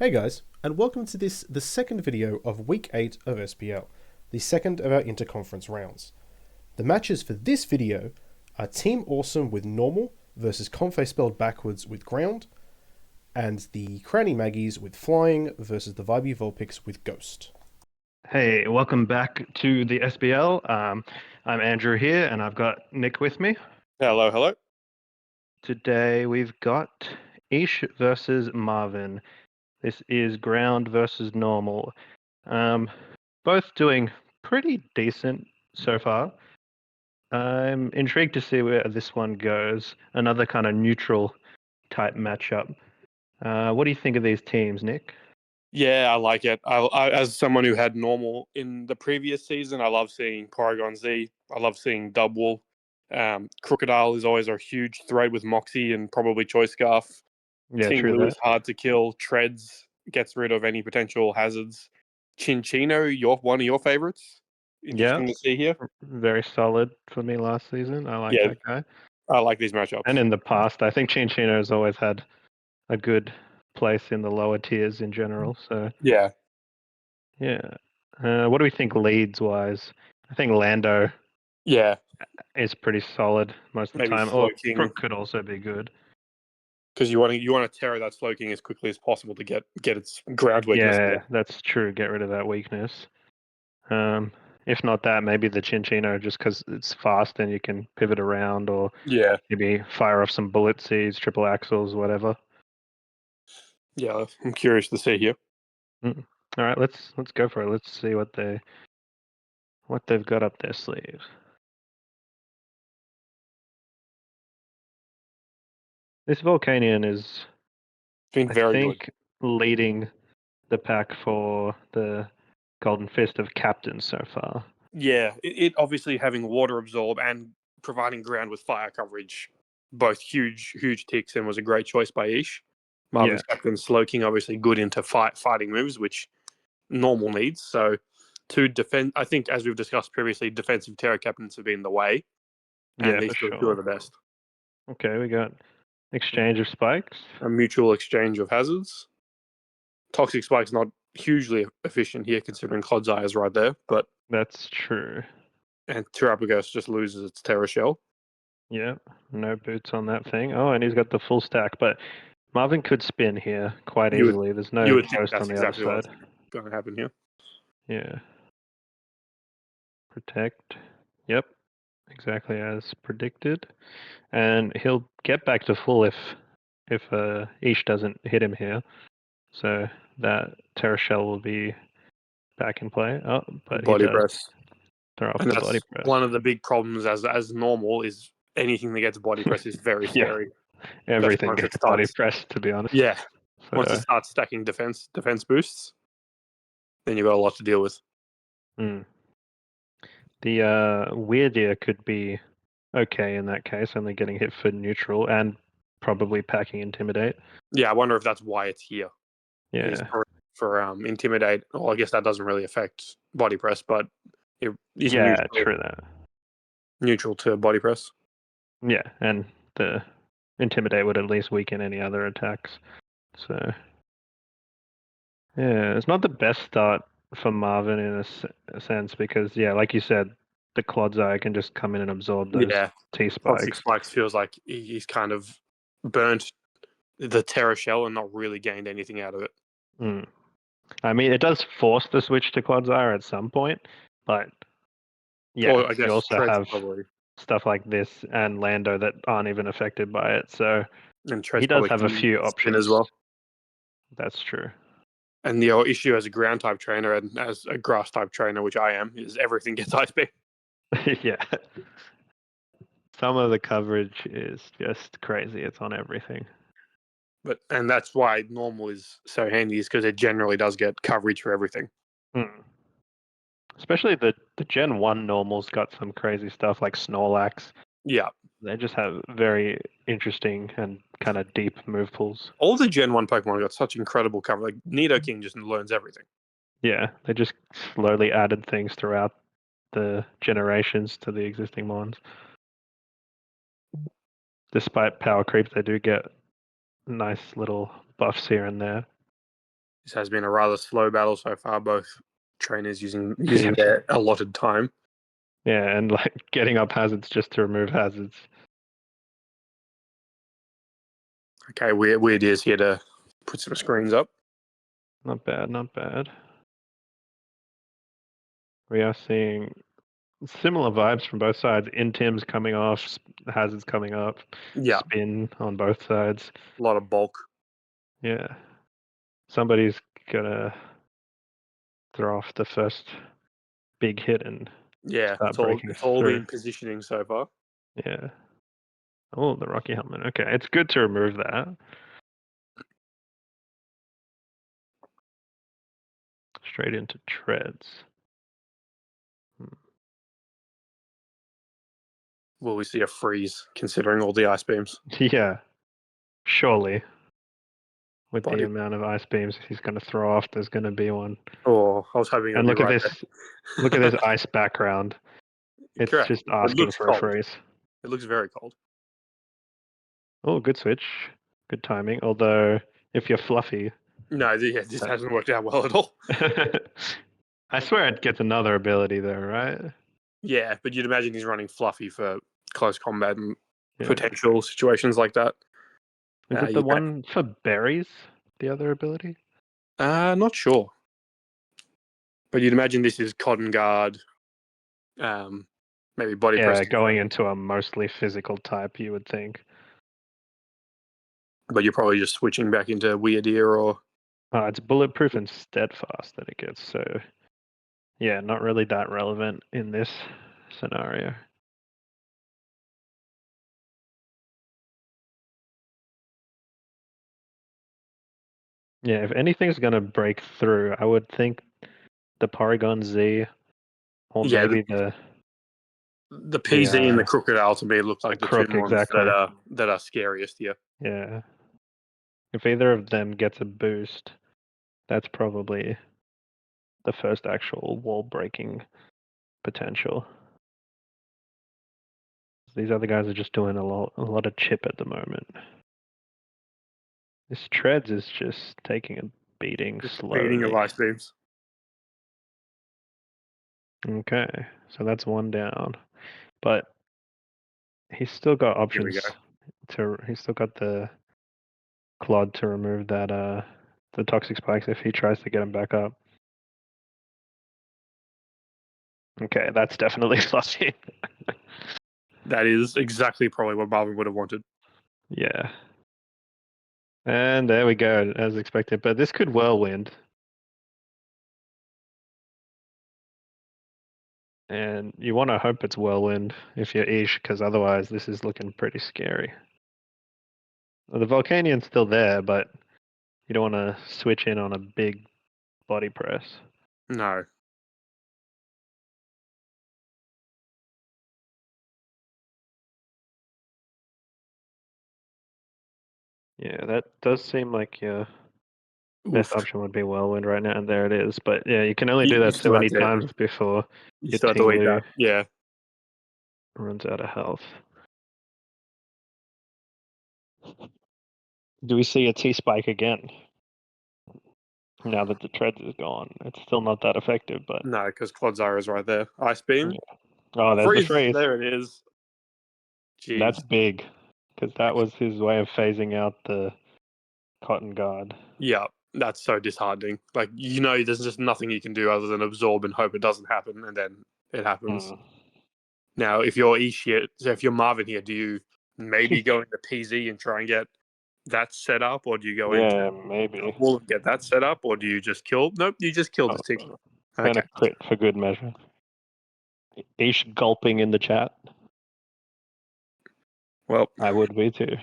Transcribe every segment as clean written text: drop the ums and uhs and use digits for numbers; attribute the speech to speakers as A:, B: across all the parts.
A: Hey guys, and welcome to the second video of Week 8 of SBL, the second of our Interconference rounds. The matches for this video are Team Awesome with Normal versus Confe spelled backwards with Ground, and the Cranny Maggies with Flying versus the Vibey Vulpix with Ghost.
B: Hey, welcome back to the SBL. I'm Andrew here, and I've got Nick with me.
C: Hello, hello.
B: Today we've got Ish versus Marvin. This is Ground versus Normal. Both doing pretty decent so far. I'm intrigued to see where this one goes. Another kind of neutral type matchup. What do you think of these teams, Nick?
C: Yeah, I like it. As someone who had Normal in the previous season, I love seeing Porygon Z. I love seeing Double. Crocodile is always a huge threat with Moxie and probably Choice Scarf.
B: Yeah,
C: Ting
B: true
C: Blue
B: that.
C: is hard to kill. Treads gets rid of any potential hazards. Chinchino, one of your favorites.
B: Yeah,
C: Interesting to see here.
B: very solid for me last season. I like
C: Yeah,
B: that guy.
C: I like these
B: And
C: matchups.
B: in the past, I think Chinchino's always had a good place in the lower tiers in general. So
C: Yeah,
B: yeah. What do we think leads wise? I think Lando
C: yeah.
B: is pretty solid most of the
C: Maybe
B: time. Or
C: Slowking,
B: Crook could also be good.
C: because you want to terror that Slowking as quickly as possible to get its ground weakness.
B: Yeah, that's true. Get rid of that weakness. Um, if not that, maybe the Chinchino just because it's fast and you can pivot around, or
C: Yeah,
B: maybe fire off some bullet seeds, triple axles, whatever.
C: yeah. I'm curious to see here.
B: Mm. All right, let's go for it. Let's see what they've got up their sleeves. This Volcanion is,
C: It's been
B: I
C: very good.
B: think, leading the pack for the Golden Fist of captains so far.
C: Yeah, it obviously having water absorb and providing ground with fire coverage, both huge ticks, and was a great choice by Ish.
B: Yeah,
C: Marvin's captain Slowking obviously good into fighting moves, which Normal needs. So to defend, I think as we've discussed previously, defensive terror captains have been the way, and
B: yeah,
C: these
B: for
C: two are
B: sure.
C: the best.
B: Okay, we got exchange of spikes.
C: A mutual exchange of hazards. Toxic Spike's not hugely efficient here, considering Clodd's Eye is right there, but
B: That's true.
C: and Terrapagos just loses its Terror Shell.
B: Yeah, no boots on that thing. Oh, and he's got the full stack, but Marvin could spin here quite
C: You would
B: easily. There's
C: you
B: no
C: would think
B: ghost on
C: that's
B: the other
C: exactly
B: side.
C: what's going to happen here.
B: Yeah, protect. Yep, exactly as predicted. And he'll get back to full if Ish doesn't hit him here. So that Terra Shell will be back in play. Oh, but he
C: Body
B: does
C: press,
B: throw off
C: and
B: the body
C: that's
B: press.
C: one of the big problems as Normal is anything that gets body press is very
B: Yeah,
C: scary. Especially
B: everything
C: once it
B: gets body
C: starts.
B: press, to be honest.
C: Yeah, once it
B: So,
C: starts stacking defense boosts, then you've got a lot to deal with.
B: mm. The Weirdia could be okay in that case, only getting hit for neutral and probably packing Intimidate.
C: Yeah, I wonder if that's why it's here. Is
B: Yeah,
C: for intimidate. Well, I guess that doesn't really affect body press, but it is
B: yeah, true that.
C: neutral to body press.
B: Yeah, and the Intimidate would at least weaken any other attacks. So, yeah, it's not the best start for Marvin in a sense because, yeah, like you said, the Clod's Eye can just come in and absorb those
C: Yeah,
B: T
C: Toxic
B: spikes.
C: Spikes feels like he's kind of burnt the Terror Shell and not really gained anything out of it.
B: Mm. I mean, it does force the switch to Clod's Eye at some point, but yeah,
C: Or I
B: you
C: guess
B: also
C: Treads
B: have
C: probably,
B: stuff like this and Lando that aren't even affected by it. So
C: and
B: he
C: Treads
B: does
C: probably
B: have a
C: can
B: few
C: spin as
B: options.
C: well.
B: That's true.
C: And the issue as a ground type trainer and as a grass type trainer, which I am, is everything gets ice beam.
B: Yeah. Some of the coverage is just crazy. It's on everything.
C: And that's why Normal is so handy, is because it generally does get coverage for everything.
B: Hmm. Especially the Gen 1 normals got some crazy stuff like Snorlax.
C: Yeah.
B: They just have very interesting and kind of deep move pools.
C: All the Gen 1 Pokemon got such incredible cover. Like Nidoking just learns everything.
B: Yeah, they just slowly added things throughout the generations to the existing ones. Despite power creep, they do get nice little buffs here and there.
C: This has been a rather slow battle so far. Both trainers using their allotted time.
B: Yeah, and like getting up hazards just to remove hazards.
C: Okay, Weird is here to put some screens up.
B: Not bad, not bad. We are seeing similar vibes from both sides. Intims coming off, hazards coming up,
C: Yeah,
B: spin on both sides.
C: a lot of bulk.
B: Yeah. Somebody's gonna throw off the first big hit and
C: Yeah,
B: start breaking
C: it's all
B: through.
C: been positioning so far.
B: Yeah. Oh, the Rocky helmet. Okay, it's good to remove that. Straight into treads.
C: Will we see a freeze considering all the ice beams?
B: Yeah, surely. With
C: Buddy.
B: the amount of ice beams he's going to throw off, there's going to be one.
C: Oh, I was hoping.
B: And look at
C: right
B: this! Look at this ice background. It's
C: Correct.
B: just
C: It
B: asking
C: looks
B: for
C: cold.
B: a freeze.
C: It looks very cold.
B: Oh, good switch. Good timing. Although, if you're fluffy,
C: No, this hasn't worked out well at all.
B: I swear it gets another ability though, right?
C: Yeah, but you'd imagine he's running fluffy for close combat and
B: Yeah.
C: potential situations like that.
B: Is it the one for berries? The other ability?
C: Not sure. But you'd imagine this is Cotton Guard, maybe Body Press.
B: Yeah, going into a mostly physical type, you would think.
C: But you're probably just switching back into Weird Ear or...
B: It's bulletproof and steadfast that it gets, so yeah, not really that relevant in this scenario. Yeah, if anything's going to break through, I would think the Porygon Z or maybe
C: the PZ and the Crocodile to me look like the two ones
B: exactly.
C: that are scariest here.
B: Yeah. If either of them gets a boost, that's probably the first actual wall breaking potential. These other guys are just doing a lot of chip at the moment. This Treads is just taking a beating slowly.
C: Beating of ice beams.
B: Okay, so that's one down, but he's still got options. He's still got the Clod to remove that the toxic spikes if he tries to get him back up. Okay, that's definitely fluffy.
C: That is exactly probably what Marvin would have wanted.
B: Yeah. And there we go, as expected. But this could whirlwind. And you want to hope it's whirlwind if you're Ish, because otherwise this is looking pretty scary. Well, the Volcanian's still there, but you don't want to switch in on a big body press.
C: No.
B: Yeah, that does seem like your best option would be whirlwind right now, and there it is. But yeah, you can only do that so many times before
C: you start to eat that. Yeah.
B: Runs out of health. Do we see a T-Spike again? Now that the Treads is gone. It's still not that effective, but...
C: No, because Clodzire is right there. Ice Beam.
B: Yeah. Oh, there's the freeze.
C: There it is. Jeez.
B: That's big, because that was his way of phasing out the Cotton Guard.
C: Yeah, that's so disheartening. Like, there's just nothing you can do other than absorb and hope it doesn't happen, and then it happens. Now, if you're if you're Marvin here, do you maybe go into PZ and try and get that set up, or do you go into
B: maybe
C: wall and get that set up, or do you just kill? Nope, you just kill the thing.
B: Gonna crit for good measure. Ish gulping in the chat.
C: Well,
B: I would be too.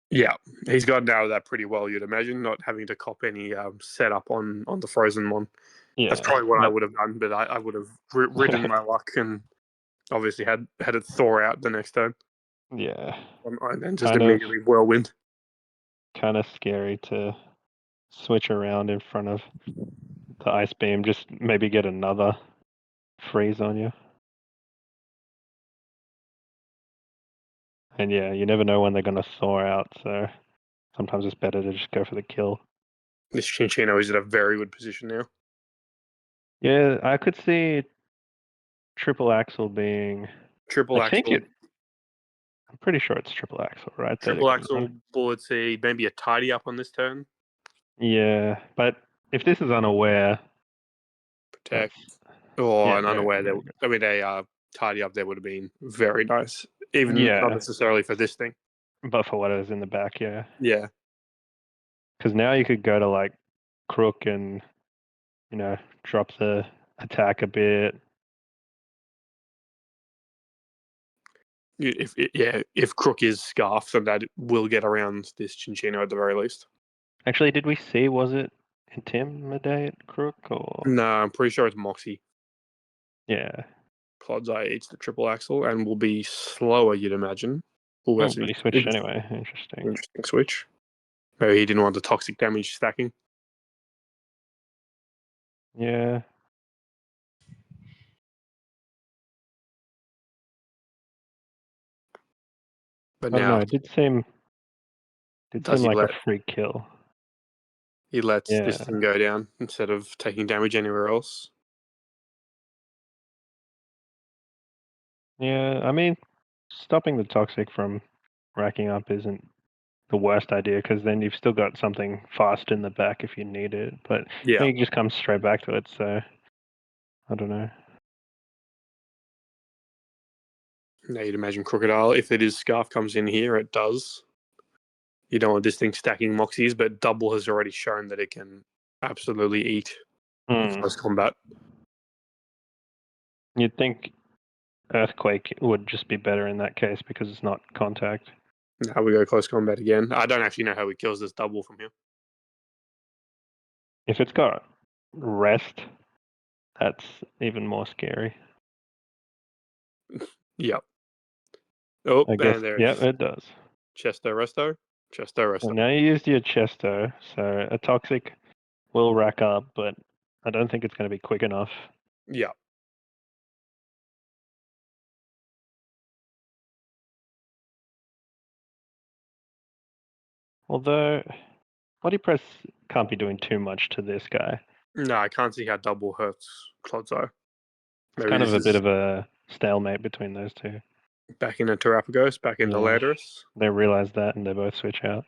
C: Yeah, he's gotten out of that pretty well, you'd imagine, not having to cop any setup on the frozen one.
B: Yeah,
C: that's probably what I would have done, but I would have ridden my luck and obviously had it thaw out the next turn.
B: Yeah.
C: And then just immediately whirlwind.
B: Kind of scary to switch around in front of the ice beam, just maybe get another freeze on you. And yeah, you never know when they're going to thaw out, so sometimes it's better to just go for the kill.
C: This Chinchino is in a very good position now.
B: Yeah, I could see triple axle being.
C: Triple
B: I think
C: axle,
B: I'm pretty sure it's triple axle, right? that it
C: triple
B: comes
C: axle,
B: in.
C: bullet seed, maybe a tidy up on this turn.
B: Yeah, but if this is unaware,
C: Protect.
B: that's
C: Or
B: yeah,
C: an
B: very,
C: unaware.
B: very good.
C: I mean, a tidy up there would have been very nice. Even not
B: Yeah,
C: necessarily for this thing.
B: but for what is in the back, yeah.
C: Yeah.
B: Because now you could go to like crook and drop the attack a bit.
C: If Crook is scarf, then that will get around this Chinchino at the very least.
B: Actually, did we see? Was it intimidate crook or?
C: No, I'm pretty sure it's Moxie.
B: Yeah.
C: Clods Eye eats the triple axle and will be slower, you'd imagine. Oh,
B: Oh,
C: that's
B: but
C: an
B: he switched anyway. Interesting.
C: interesting switch. Maybe he didn't want the toxic damage stacking.
B: Yeah.
C: But
B: I don't know.
C: now,
B: It did seem
C: does he
B: like a
C: let
B: free kill.
C: he lets
B: Yeah.
C: this thing go down instead of taking damage anywhere else?
B: Yeah. I mean, stopping the toxic from racking up isn't the worst idea because then you've still got something fast in the back if you need it. But
C: Yeah.
B: you just come straight back to it. So I don't know.
C: Now you'd imagine Crocodile. If it is Scarf comes in here, it does. You don't want this thing stacking Moxies, but Double has already shown that it can absolutely eat close combat.
B: You'd think Earthquake would just be better in that case because it's not contact.
C: Now we go close combat again. I don't actually know how he kills this Double from here.
B: If it's got rest, that's even more scary.
C: Yep. Oh,
B: I guess.
C: and there
B: Yeah,
C: is
B: it does.
C: Chesto Resto. Chesto Resto.
B: And now you used your Chesto, so a toxic will rack up, but I don't think it's going to be quick enough.
C: Yeah.
B: Although, Body Press can't be doing too much to this guy.
C: No, I can't see how Double hurts Clodzo.
B: It's kind of a bit of a stalemate between those two.
C: Back into Terapagos, back into Landorus.
B: They realize that and they both switch out.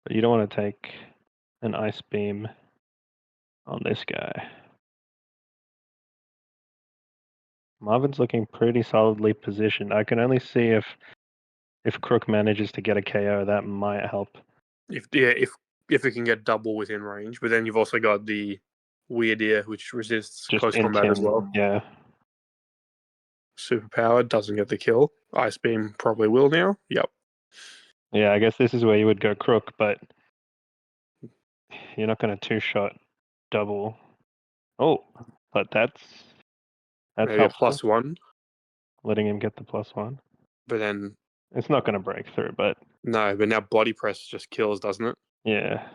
B: But you don't want to take an Ice Beam on this guy. Marvin's looking pretty solidly positioned. I can only see if Crook manages to get a KO, that might help.
C: If it can get Double within range, but then you've also got the Weird Ear, which resists
B: Just
C: close combat as well.
B: Yeah.
C: Superpower doesn't get the kill. Ice Beam probably will now. Yep.
B: Yeah, I guess this is where you would go Crook, but you're not going to two-shot Double. Oh, but that's
C: Maybe
B: helpful.
C: a +1.
B: Letting him get the +1.
C: But then
B: it's not going to break through, but
C: no, but now Body Press just kills, doesn't it?
B: Yeah.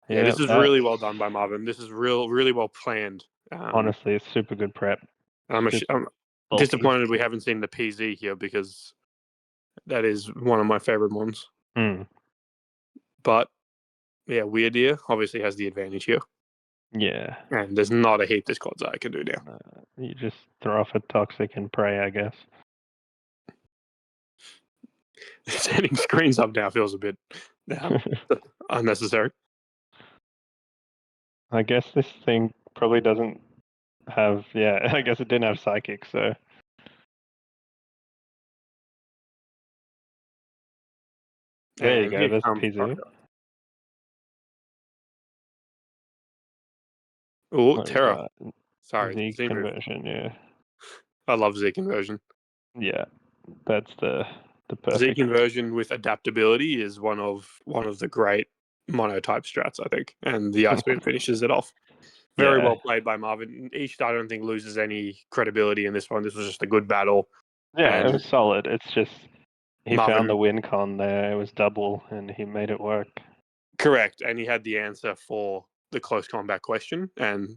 C: Yeah, this is really well done by Marvin. This is really well planned.
B: Honestly, it's super good prep.
C: I'm disappointed we haven't seen the PZ here because that is one of my favorite ones. But yeah, Weird Ear obviously has the advantage here.
B: Yeah.
C: And there's not a heap this Quadzai can do now.
B: You just throw off a toxic and pray, I guess.
C: Setting screens up now feels a bit unnecessary.
B: I guess this thing probably doesn't have, I guess it didn't have Psychic, so. There you go, there's a PZ.
C: Oh, Terra. Sorry,
B: Z conversion, yeah.
C: I love Z conversion.
B: Yeah, that's the perfect.
C: Z conversion with adaptability is one of the great monotype strats, I think, and the Ice Beam finishes it off. Very well played by Marvin. East, I don't think, loses any credibility in this one. This was just a good battle.
B: Yeah, it was solid. It's just he found the win con there. It was Double, and he made it work.
C: Correct, and he had the answer for the close combat question, and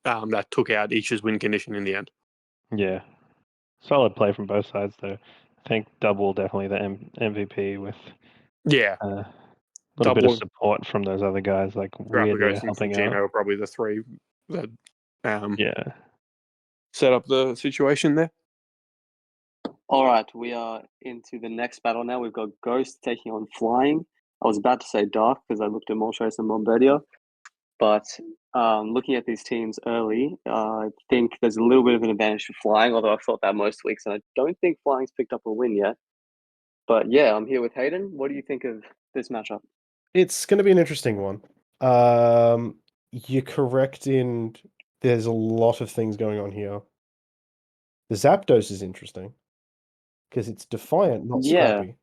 C: that took out Ish's win condition in the end.
B: Yeah, solid play from both sides, though. I think Double definitely the MVP with little bit of
C: Double,
B: support from those other guys, like really
C: Galapagos and
B: helping out.
C: Fujino are probably the three that
B: Yeah.
C: set up the situation there.
D: All right, we are into the next battle now. We've got Ghost taking on Flying. I was about to say Dark because I looked at Moltres and Bombardier, but looking at these teams early, I think there's a little bit of an advantage for Flying, although I've thought that most weeks, and I don't think Flying's picked up a win yet. But yeah, I'm here with Hayden. What do you think of this matchup?
A: It's going to be an interesting one. You're correct in there's a lot of things going on here. The Zapdos is interesting because it's defiant, not
D: Yeah.
A: scrappy.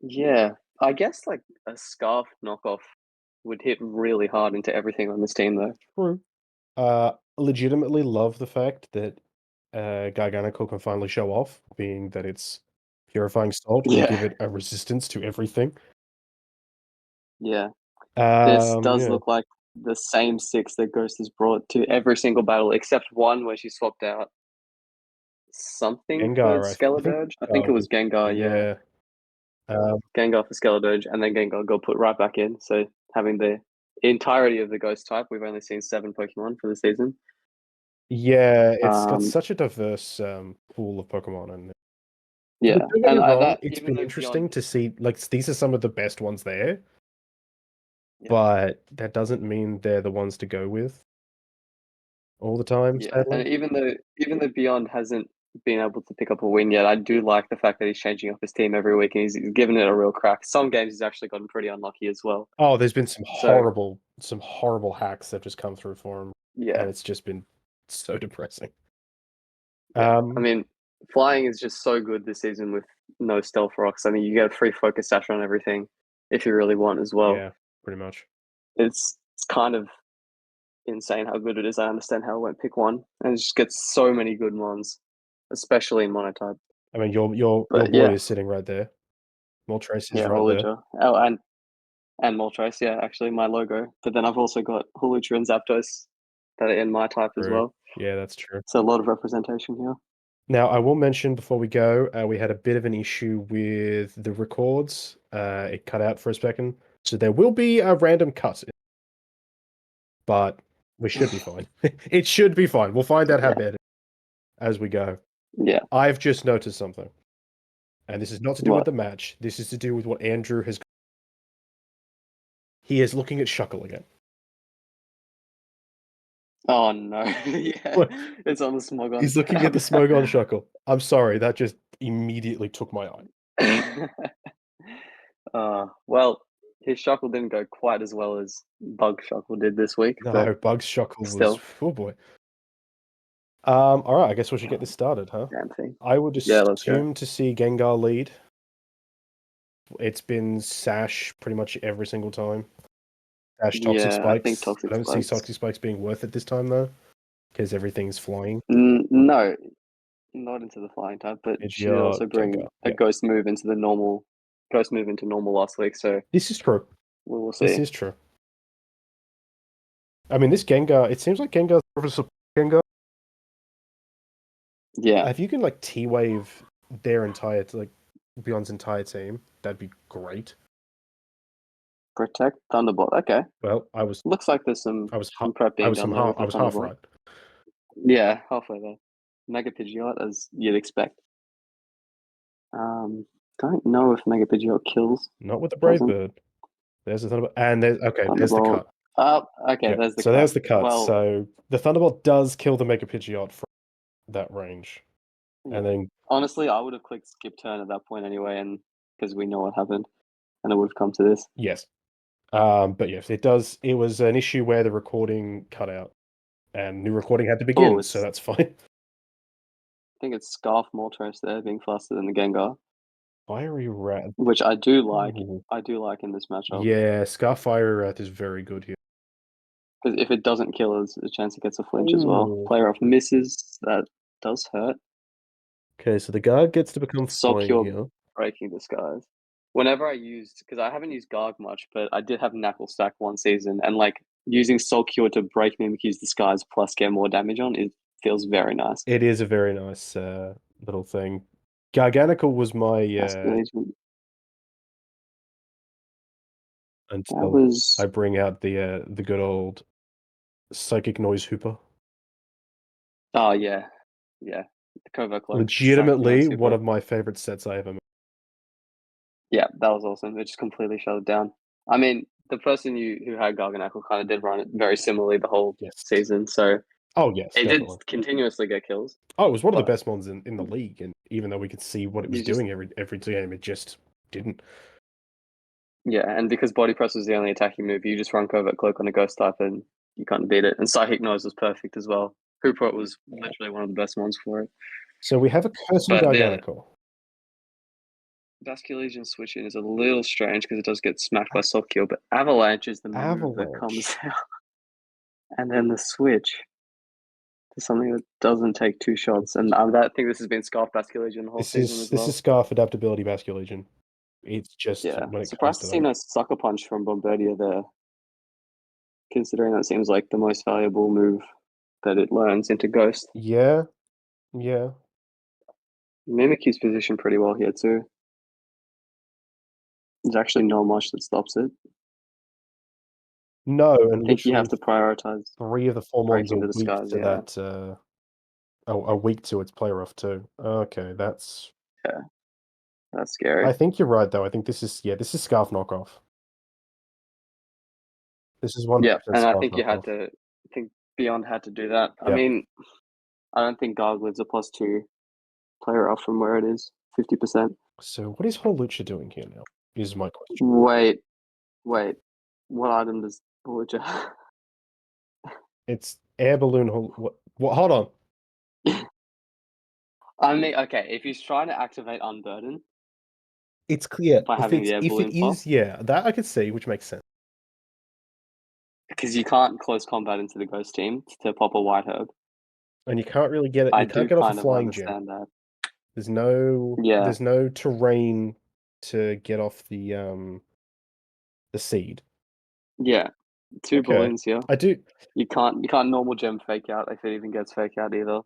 D: Yeah, I guess like a Scarf knockoff would hit really hard into everything on this team, though.
A: True. Legitimately love the fact that Garganical can finally show off, being that it's Purifying Salt will give
D: Yeah,
A: it a resistance to everything.
D: yeah. This does
A: Yeah.
D: look like the same six that Ghost has brought to every single battle, except one where she swapped out something for
A: Gengar, I think.
D: Skeledirge. I think it was Gengar, yeah. Gengar for Skeledirge, and then Gengar got put right back in. So having the entirety of the Ghost type, we've only seen 7 Pokemon for the season.
A: Yeah, it's got
D: Um,
A: such a diverse pool of Pokemon, and
D: yeah,
A: don't get me
D: and
A: wrong,
D: that
A: it's
D: even
A: been
D: though
A: interesting
D: beyond,
A: to see. Like these are some of the best ones there,
D: yeah,
A: but that doesn't mean they're the ones to go with all the time.
D: yeah, and
A: Sadly,
D: even though Beyond hasn't been able to pick up a win yet, I do like the fact that he's changing up his team every week and he's given it a real crack. Some games he's actually gotten pretty unlucky as well.
A: oh, there's been some
D: So
A: horrible hacks that just come through for him,
D: yeah,
A: and it's just been so depressing.
D: yeah. I mean, Flying is just so good this season with no Stealth Rocks. I mean, you get a free Focus Sash on everything if you really want as well.
A: Yeah, pretty much.
D: It's kind of insane how good it is. I understand how it won't pick one, and it just gets so many good ones, especially in Monotype.
A: I mean, your
D: But
A: boy
D: yeah,
A: is sitting right there. Moltres is
D: yeah,
A: right there.
D: Holucha. Oh, and Moltres, yeah, actually my logo. But then I've also got Holucha and Zapdos that are in my type as
A: True.
D: well.
A: Yeah, that's true.
D: So a lot of representation here.
A: Now, I will mention before we go, we had a bit of an issue with the records. It cut out for a second, so there will be a random cut, but we should be fine. It should be fine. We'll find out how bad it is as we go.
D: Yeah.
A: I've just noticed something, and this is not to do with
D: What?
A: the match. This is to do with what Andrew has. He is looking at Shuckle again.
D: Oh no. Yeah.
A: What?
D: It's on the Smogon.
A: He's looking at the Smogon Shuckle. I'm sorry, that just immediately took my eye.
D: Well, his Shuckle didn't go quite as well as Bug Shuckle did this week.
A: No,
D: But
A: Bug's Shuckle was.
D: still.
A: Oh boy. All right. I guess we should get this started, huh?
D: Damn thing.
A: I would
D: Yeah, let's go.
A: assume to see Gengar lead. It's been Sash pretty much every single time. Sash Toxic
D: Yeah,
A: Spikes.
D: I think Toxic
A: I don't see
D: Spikes.
A: Toxic Spikes being worth it this time though, because everything's flying.
D: No, not into the flying type, but she did
A: Pidgeot,
D: also bring
A: Gengar.
D: a
A: Yeah.
D: ghost move into normal last week. So
A: This is true.
D: we will
A: This
D: see.
A: is true. I mean, this Gengar. It seems like Gengar's more of a support Gengar.
D: Yeah,
A: If you can like T-Wave their entire Beyond's entire team, that'd be great.
D: Protect Thunderbolt. Okay,
A: Well, I was
D: looks like there's some prep being done there with the
A: I was half
D: Thunderbolt.
A: right.
D: Yeah, halfway there. Mega Pidgeot, as you'd expect. Don't know if Mega Pidgeot kills.
A: Not with the Brave
D: Doesn't.
A: Bird. There's the Thunderbolt, and there's the
D: Thunderbolt.
A: cut.
D: Okay,
A: Yeah,
D: there's the
A: so
D: cut.
A: there's the cut.
D: Well,
A: So the Thunderbolt does kill the Mega Pidgeot from that range,
D: yeah.
A: and then
D: Honestly, I would have clicked skip turn at that point anyway, and because we know what happened, and it would have come to this.
A: yes, but yes, it does. It was an issue where the recording cut out, and new recording had to begin. So that's fine.
D: I think it's Scarf Moltres there being faster than the Gengar,
A: Fiery Rat,
D: which I do like.
A: Ooh.
D: I do like in this matchup.
A: Yeah, Scar Fiery Rat is very good here.
D: Because if it doesn't kill, there's a chance it gets a flinch as well.
A: Ooh.
D: Player off misses. That does hurt.
A: Okay, so the guard gets to become flying
D: Soul
A: here.
D: Breaking Disguise. Whenever I used, because I haven't used Garg much, but I did have Knuckle Stack one season, and like using Soul Cure to break Mimikyu's Disguise plus get more damage on, it feels very nice.
A: It is a very nice little thing. Garganical was my until
D: was
A: I bring out the good old psychic noise hooper.
D: oh yeah. The covert cloak.
A: Legitimately
D: Super.
A: one of my favorite sets I ever made.
D: Yeah, that was awesome. It just completely shut it down. I mean, the person who had Garganackle kind of did run it very similarly the whole
A: Yes.
D: season, so
A: Oh yes,
D: it
A: definitely.
D: did continuously get kills.
A: Oh, it was one of the
D: but
A: best ones in the league, and even though we could see what it was
D: You just-
A: doing every game, it just didn't.
D: Yeah, and because Body Press was the only attacking move, you just run Covert Cloak on a Ghost type and you can't beat it. And Psychic Noise was perfect as well. Hooper was literally one of the best ones for it.
A: So we have a Cursing
D: But the-
A: Garganical.
D: Vascular Legion switch in is a little strange because it does get smacked by Soft Kill, but Avalanche is the move that
A: Avalanche.
D: comes out. And then the switch to something that doesn't take 2 shots. And I think this has been Scarf Vascular Legion the whole season as well.
A: This is Scarf Adaptability Vascular Legion. It's just
D: Yeah,
A: when it
D: surprised to
A: comes
D: see
A: to
D: no Sucker Punch from Bombardier there, considering that seems like the most valuable move that it learns into Ghost.
A: Yeah.
D: Mimikyu's positioned pretty well here too. There's actually not much that stops it.
A: No, and
D: I think you have to
A: literally
D: prioritize
A: 3 of the 4 mons are
D: breaking the
A: weak
D: disguise.
A: to
D: Yeah,
A: that. Are weak to its player off too. Okay, that's
D: scary.
A: I think you're right though. I think this is Scarf knockoff. This is 100%
D: Yeah, and I
A: Scarf
D: think you had
A: knockoff.
D: to. I think Beyond had to do that. I
A: Yep.
D: mean, I don't think Garglid's a +2 player off from where it is, 50%.
A: So what is Holucha doing here now? Is my question.
D: Wait. What item does Holucha have?
A: It's air balloon. What? Hold on.
D: I mean, okay, if he's trying to activate Unburden,
A: It's clear.
D: by having the air
A: If
D: balloon
A: it is, that I could see, which makes sense.
D: because you can't close combat into the Ghost team to pop a White Herb.
A: And you can't really get it.
D: I
A: You can't
D: do
A: get off a
D: kind of
A: flying gem.
D: understand that.
A: There's no terrain to get off the seed.
D: Yeah, 2
A: Okay.
D: balloons here.
A: I do.
D: You can't normal gem fake out if it even gets fake out either.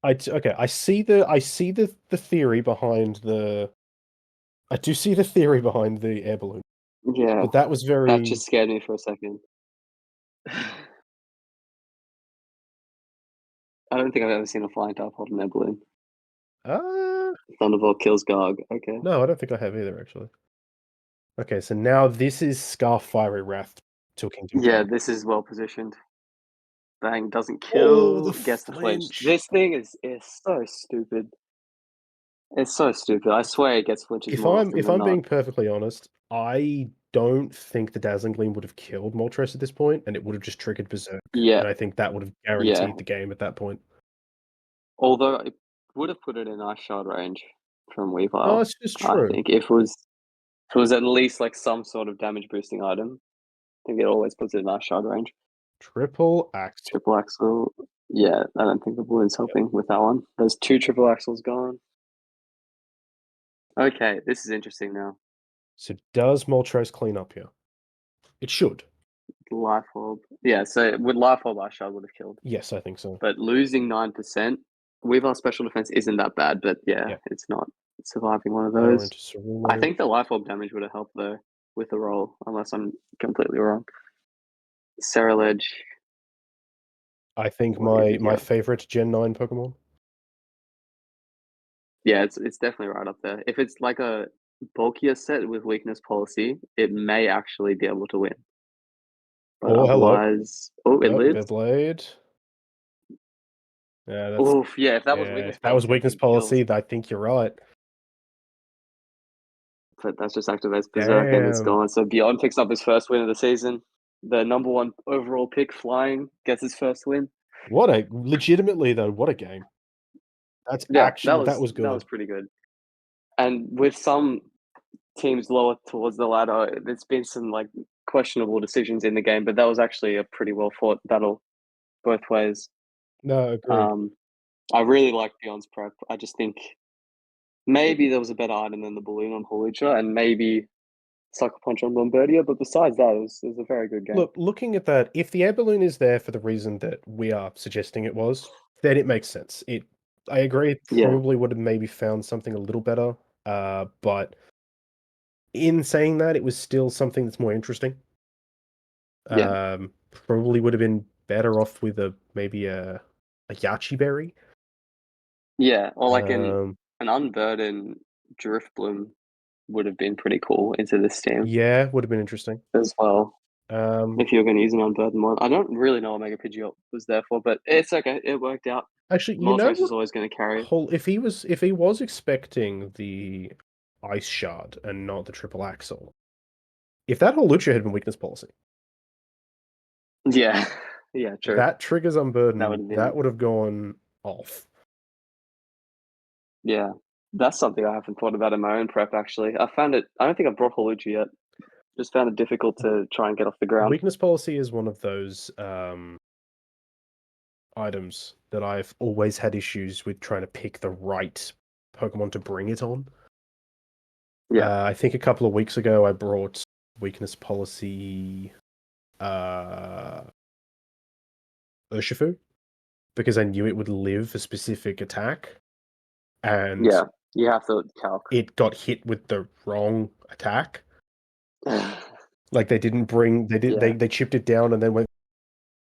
A: Okay. I see the theory behind the. I do see the theory behind the air balloon.
D: Yeah,
A: But that was very.
D: that just scared me for a second. I don't think I've ever seen a flying type hold an air balloon. Thunderbolt kills Garg. Okay.
A: No, I don't think I have either, actually. Okay, so now this is Scarf Fiery Wrath to Kingdom
D: Yeah,
A: Come.
D: this is well positioned. Bang, doesn't
A: Oh,
D: kill,
A: the
D: gets the flinch.
A: flinch.
D: This thing is so stupid. It's so stupid. I swear it gets flinches more often
A: If
D: than
A: I'm
D: not.
A: being perfectly honest, I don't think the Dazzling Gleam would have killed Moltres at this point, and it would have just triggered Berserk.
D: Yeah.
A: And I think that would have guaranteed the game at that point.
D: Although it would have put it in Ice Shard range from Weavile.
A: Oh, it's true.
D: I think if it was at least like some sort of damage boosting item, I think it always puts it in Ice Shard range.
A: Triple Axle.
D: Triple Axle. Yeah, I don't think the balloon's helping with that one. There's 2 triple axles gone. Okay, this is interesting now.
A: So does Moltres clean up here? It should.
D: Life Orb. Yeah, so with Life Orb, Ice Shard would have killed.
A: Yes, I think so.
D: But losing 9%, Weavile special defense isn't that bad, but yeah. It's not surviving one of those. I think the Life Orb damage would have helped though with the roll, unless I'm completely wrong. Ceruledge.
A: I think my favorite Gen 9 Pokemon.
D: Yeah, it's definitely right up there. If it's like a bulkier set with weakness policy, it may actually be able to win. But otherwise, it lives.
A: Beyblade. Yeah, that's.
D: Oof, yeah. If that was weakness,
A: if that was weakness policy, I think you're right.
D: But that's just activates Berserk and it's gone. So Beyond picks up his first win of the season. The number 1 overall pick, Flying, gets his first win.
A: Legitimately though, what a game. That was good.
D: That was pretty good. And with some teams lower towards the ladder, there's been some like questionable decisions in the game, but that was actually a pretty well fought battle both ways.
A: No, agreed.
D: I really like Beyond's prep. I just think maybe there was a better item than the balloon on Holucha, and maybe Sucker Punch on Bombardier, but besides that, it was a very good game.
A: Look, looking at that, if the air balloon is there for the reason that we are suggesting it was, then it makes sense. I agree, it probably would have maybe found something a little better, but in saying that, it was still something that's more interesting.
D: Yeah.
A: Probably would have been better off with maybe a Yachi Berry.
D: Yeah, or like
A: Um,
D: an unburdened Driftbloom would have been pretty cool into this team
A: yeah, would have been interesting.
D: as well.
A: Um,
D: If you're going to use an unburdened one, I don't really know what Mega Pidgeot was there for, but it's okay. It worked out.
A: actually, you know
D: Moltres is
A: what?
D: always going to carry.
A: If he was expecting the Ice Shard and not the Triple Axle, if that whole Lucha had been weakness policy,
D: Yeah, yeah, true.
A: that triggers Unburden,
D: That would have been.
A: that would have gone off.
D: Yeah, that's something I haven't thought about in my own prep. Actually, I found it. I don't think I've brought Haluchi yet. Just found it difficult to try and get off the ground.
A: Weakness policy is one of those items that I've always had issues with trying to pick the right Pokemon to bring it on.
D: Yeah.
A: I think a couple of weeks ago I brought weakness policy Urshifu because I knew it would live a specific attack, and
D: Yeah, you have to calc.
A: it got hit with the wrong attack. Like they didn't bring they chipped it down and then went,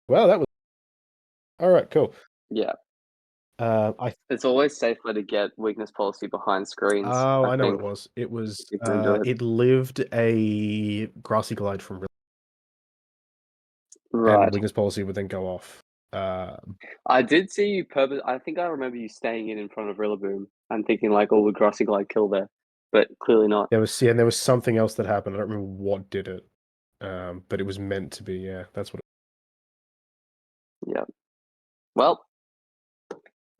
A: well, that was all right, cool.
D: Yeah.
A: I
D: It's always safer to get weakness policy behind screens.
A: I know what
D: think,
A: it was. It was
D: if you're into it.
A: it lived a Grassy Glide from
D: Right.
A: and weakness policy would then go off.
D: I did see you I think I remember you staying in front of Rillaboom and thinking like, oh, would Grassy Glide kill there? But clearly not.
A: There was and there was something else that happened. I don't remember what did it. But it was meant to be, yeah. That's what
D: Yeah. Well,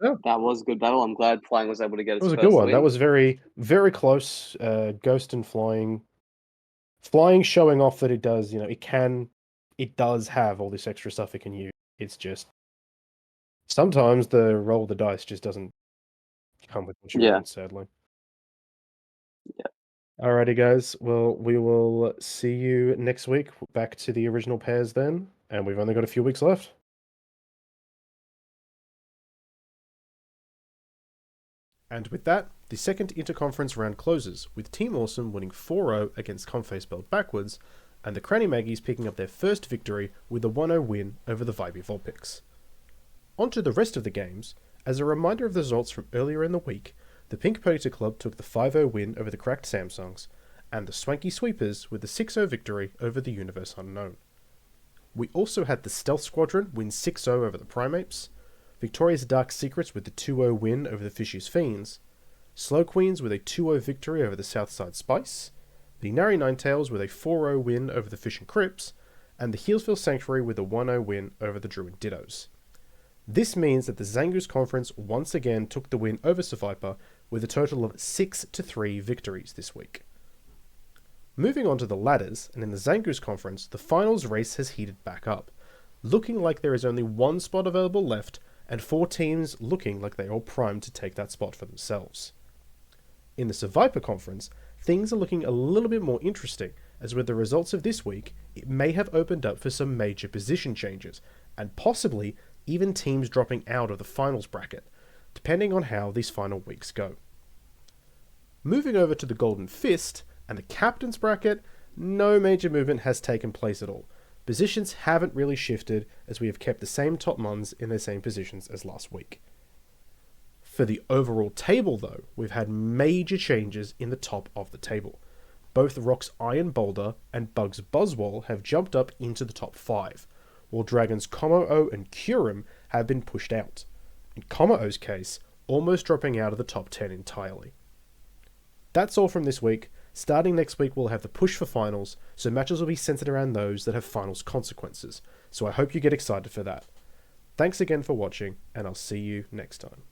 A: Yeah.
D: that was a good battle. I'm glad Flying was able to get
A: it
D: its
A: was a
D: first
A: good one.
D: win.
A: That was very, very close. Ghost and Flying. Flying showing off that it does, it does have all this extra stuff it can use. It's just sometimes the roll of the dice just doesn't come with what you want, sadly.
D: Yeah.
A: Alrighty, guys. Well, we will see you next week. Back to the original pairs then, and we've only got a few weeks left. And with that, the second interconference round closes, with Team Awesome winning 4-0 against SBL backwards, and the Cranny Maggies picking up their first victory with a 1-0 win over the Vibey Vulpix. On to the rest of the games. As a reminder of the results from earlier in the week, the Pink Ponyta Club took the 5-0 win over the Cracked Samsungs, and the Swanky Sweepers with the 6-0 victory over the Universe Unknown. We also had the Stealth Squadron win 6-0 over the Primates, Victoria's Dark Secrets with the 2-0 win over the Fishies Fiends, Slow Queens with a 2-0 victory over the Southside Spice, the Nari Ninetails with a 4-0 win over the Fish and Crips, and the Healesville Sanctuary with a 1-0 win over the Druid Dittos. This means that the Zangoose Conference once again took the win over Survivor with a total of 6-3 victories this week. Moving on to the ladders, and in the Zangoose Conference, the finals race has heated back up, looking like there is only one spot available left, and 4 teams looking like they are all primed to take that spot for themselves. In the Survivor Conference, things are looking a little bit more interesting, as with the results of this week, it may have opened up for some major position changes, and possibly even teams dropping out of the finals bracket, depending on how these final weeks go. Moving over to the Golden Fist and the Captain's bracket, no major movement has taken place at all. Positions haven't really shifted, as we have kept the same top mons in their same positions as last week. For the overall table though, we've had major changes in the top of the table. Both Rock's Iron Boulder and Bug's Buzzwole have jumped up into the top 5, while Dragon's Como-O and Curum have been pushed out. In Como-O's case, almost dropping out of the top 10 entirely. That's all from this week. Starting next week, we'll have the push for finals, so matches will be centered around those that have finals consequences, so I hope you get excited for that. Thanks again for watching, and I'll see you next time.